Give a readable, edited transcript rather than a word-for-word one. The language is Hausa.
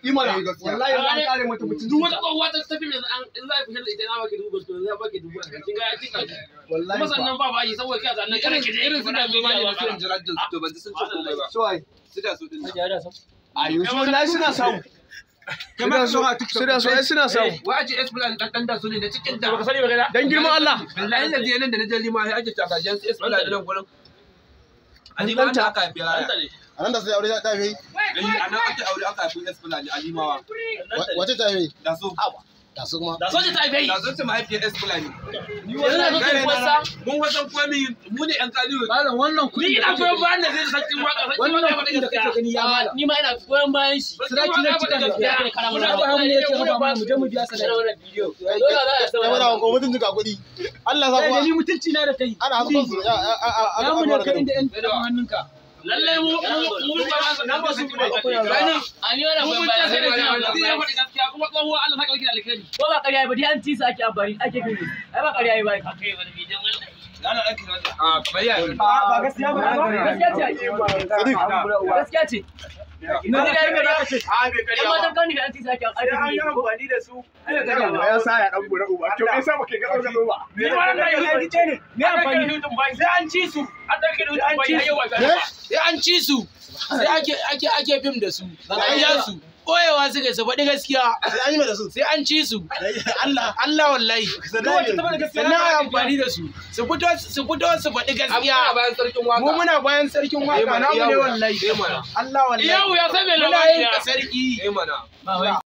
Imana wallahi an kare mata mutum. Duk wata kowa ta tafi mai in za ku shirya ita na baki dubu to za baki dubu kin ga ya tika wallahi kuma sannan ba bayi saboda kai sannan kada ki je irin su da mai mani da sun jira da to ban sun ce komai ba so ai su da su din ayo so wallahi suna samu kamar so a TikTok suna samu waje esplan dan da su ne da cikin da baka sani ba dan girman Allah wallahi da nan da na je lima sai ake tagajen esplan da nan gurin alima ta aka biya anan da sai aure ta yi anan ake aure aka fi esplan alimawa wace ta yi da so da su kuma da so ta yi da so ta mahaifiyar esplan ni wannan da wasa mun wasan komai mu ne yan kaliyo malam wannan kudi ni ina goyon bayan da zai sakin waka wannan kudi da kake gani ya mala ni ma ina goyon bayan shi sarki na cikin gaskiya ba mu ne yake ba mu je mu biya sadaka wannan bidiyo dole za a samu wannan ko mutunci ga kudi Allah sa kuma ni mutunci na da kai ana hakan su ya mu ne kai inda yan hannunka lalle mu ba ba su ne rani ani wannan goyon bayan sai da ya faɗi gaskiya kuma tsohuwa Allah saka miki da alkhairi ko ba ƙarya ba dai an ci su ake amfani ake gani ai ba ƙarya ba ka kai wani bidiyon wannan yana ake wata kamar ya ba gaskiya ba gaskiya ce ina ne ga ka ce bai kariya amma dan kani da an ci su ake amfani da su ya sa ya dan gura uba to me yasa baka ga aure ba ni wannan da ya gice ne me amfani hutun bai sai an ci su an dauke da hutun bai yayi wa sai an ci su sai ake fim da su an ja su koyewa suka su faɗi gaskiya sai an yi da su sai an ci su Allah wallahi sannan a amfani da su su fito su faɗi gaskiya mu muna bayan sarkin waka namu ne wallahi Allah wallahi yau ya san me labari sarki